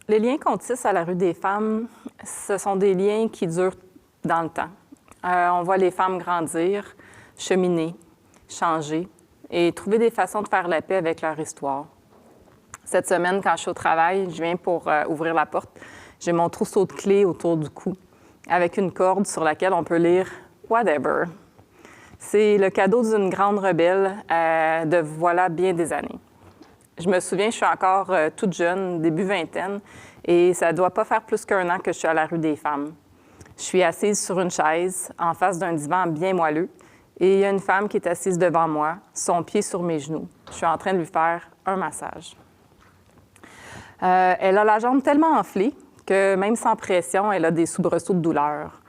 Les liens qu'on tisse à la rue des femmes, ce sont des liens qui durent dans le temps. On voit les femmes grandir, cheminer, changer et trouver des façons de faire la paix avec leur histoire. Cette semaine, quand je suis au travail, je viens pour ouvrir la porte. J'ai mon trousseau de clés autour du cou, avec une corde sur laquelle on peut lire « Whatever ». C'est le cadeau d'une grande rebelle de voilà bien des années. Je me souviens, je suis encore toute jeune, début vingtaine, et ça ne doit pas faire plus qu'un an que je suis à la rue des femmes. Je suis assise sur une chaise, en face d'un divan bien moelleux, et il y a une femme qui est assise devant moi, son pied sur mes genoux. Je suis en train de lui faire un massage. Elle a la jambe tellement enflée que même sans pression, elle a des soubresauts de douleur.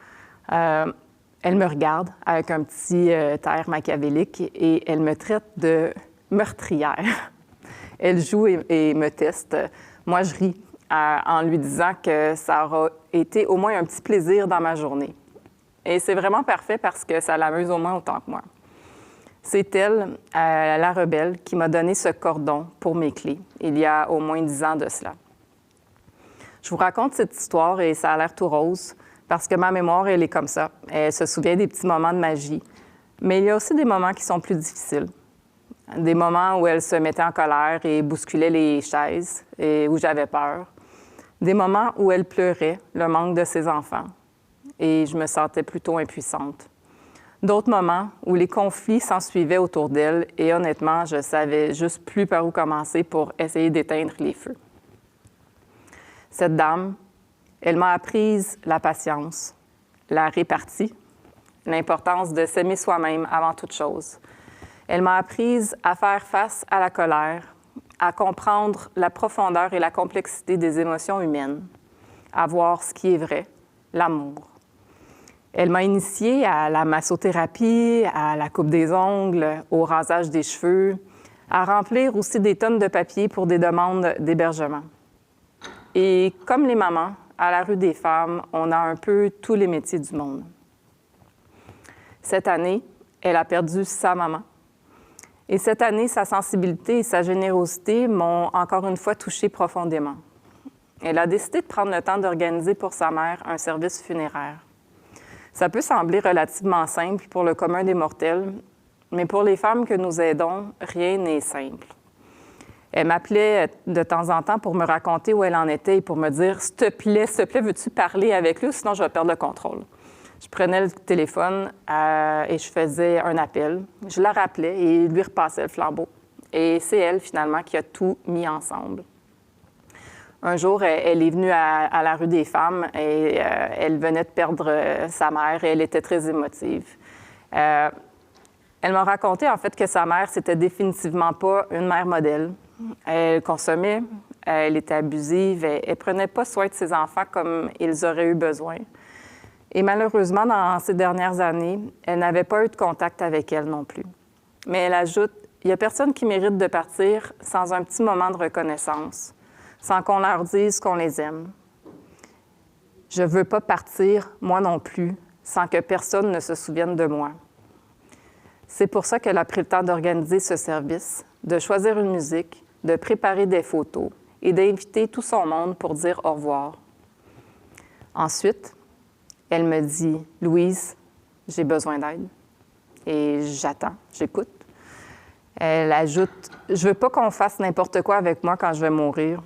Elle me regarde avec un petit air machiavélique et elle me traite de meurtrière. Elle joue et me teste. Moi, je ris en lui disant que ça aura été au moins un petit plaisir dans ma journée. Et c'est vraiment parfait parce que ça l'amuse au moins autant que moi. C'est elle, la rebelle, qui m'a donné ce cordon pour mes clés, il y a au moins 10 ans de cela. Je vous raconte cette histoire et ça a l'air tout rose, parce que ma mémoire, elle est comme ça. Elle se souvient des petits moments de magie. Mais il y a aussi des moments qui sont plus difficiles. Des moments où elle se mettait en colère et bousculait les chaises et où j'avais peur. Des moments où elle pleurait le manque de ses enfants et je me sentais plutôt impuissante. D'autres moments où les conflits s'ensuivaient autour d'elle et honnêtement, je savais juste plus par où commencer pour essayer d'éteindre les feux. Cette dame, elle m'a appris la patience, la répartie, l'importance de s'aimer soi-même avant toute chose. Elle m'a appris à faire face à la colère, à comprendre la profondeur et la complexité des émotions humaines, à voir ce qui est vrai, l'amour. Elle m'a initiée à la massothérapie, à la coupe des ongles, au rasage des cheveux, à remplir aussi des tonnes de papier pour des demandes d'hébergement. Et comme les mamans, à la rue des femmes, on a un peu tous les métiers du monde. Cette année, elle a perdu sa maman. Et cette année, sa sensibilité et sa générosité m'ont encore une fois touchée profondément. Elle a décidé de prendre le temps d'organiser pour sa mère un service funéraire. Ça peut sembler relativement simple pour le commun des mortels, mais pour les femmes que nous aidons, rien n'est simple. Elle m'appelait de temps en temps pour me raconter où elle en était et pour me dire « S'il te plaît, veux-tu parler avec lui, sinon je vais perdre le contrôle. » Je prenais le téléphone et je faisais un appel. Je la rappelais et lui repassais le flambeau. Et c'est elle, finalement, qui a tout mis ensemble. Un jour, elle est venue à la rue des femmes et elle venait de perdre sa mère et elle était très émotive. Elle m'a raconté, en fait, que sa mère, c'était définitivement pas une mère modèle. Elle consommait, elle était abusive, elle ne prenait pas soin de ses enfants comme ils auraient eu besoin. Et malheureusement, dans ces dernières années, elle n'avait pas eu de contact avec elle non plus. Mais elle ajoute, il n'y a personne qui mérite de partir sans un petit moment de reconnaissance, sans qu'on leur dise qu'on les aime. Je ne veux pas partir, moi non plus, sans que personne ne se souvienne de moi. C'est pour ça qu'elle a pris le temps d'organiser ce service, de choisir une musique, de préparer des photos et d'inviter tout son monde pour dire au revoir. Ensuite, elle me dit « Louise, j'ai besoin d'aide. » Et j'attends, j'écoute. Elle ajoute « Je veux pas qu'on fasse n'importe quoi avec moi quand je vais mourir.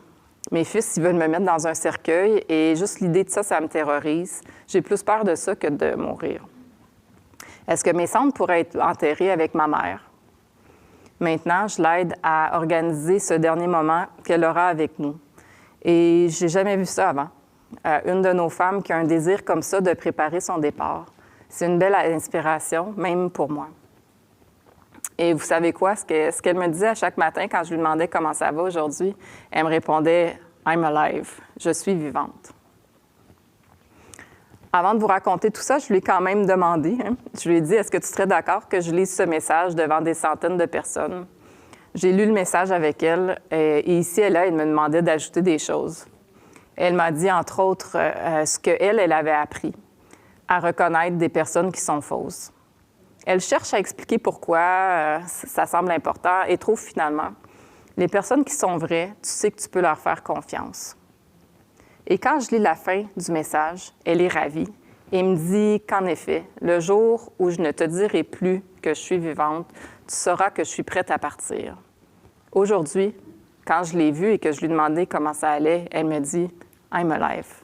Mes fils, ils veulent me mettre dans un cercueil et juste l'idée de ça, ça me terrorise. J'ai plus peur de ça que de mourir. Est-ce que mes cendres pourraient être enterrées avec ma mère? » Maintenant, je l'aide à organiser ce dernier moment qu'elle aura avec nous. Et j'ai jamais vu ça avant. Une de nos femmes qui a un désir comme ça de préparer son départ. C'est une belle inspiration, même pour moi. Et vous savez quoi? Ce qu'elle me disait à chaque matin quand je lui demandais comment ça va aujourd'hui, elle me répondait « I'm alive », je suis vivante. Avant de vous raconter tout ça, je lui ai quand même demandé, je lui ai dit « Est-ce que tu serais d'accord que je lise ce message devant des centaines de personnes? » J'ai lu le message avec elle et ici et là, elle me demandait d'ajouter des choses. Elle m'a dit, entre autres, ce qu'elle avait appris, à reconnaître des personnes qui sont fausses. Elle cherche à expliquer pourquoi ça semble important et trouve finalement Les personnes qui sont vraies, tu sais que tu peux leur faire confiance. Et quand je lis la fin du message, elle est ravie et me dit qu'en effet, le jour où je ne te dirai plus que je suis vivante, tu sauras que je suis prête à partir. Aujourd'hui, quand je l'ai vue et que je lui ai demandé comment ça allait, elle me dit « I'm alive ».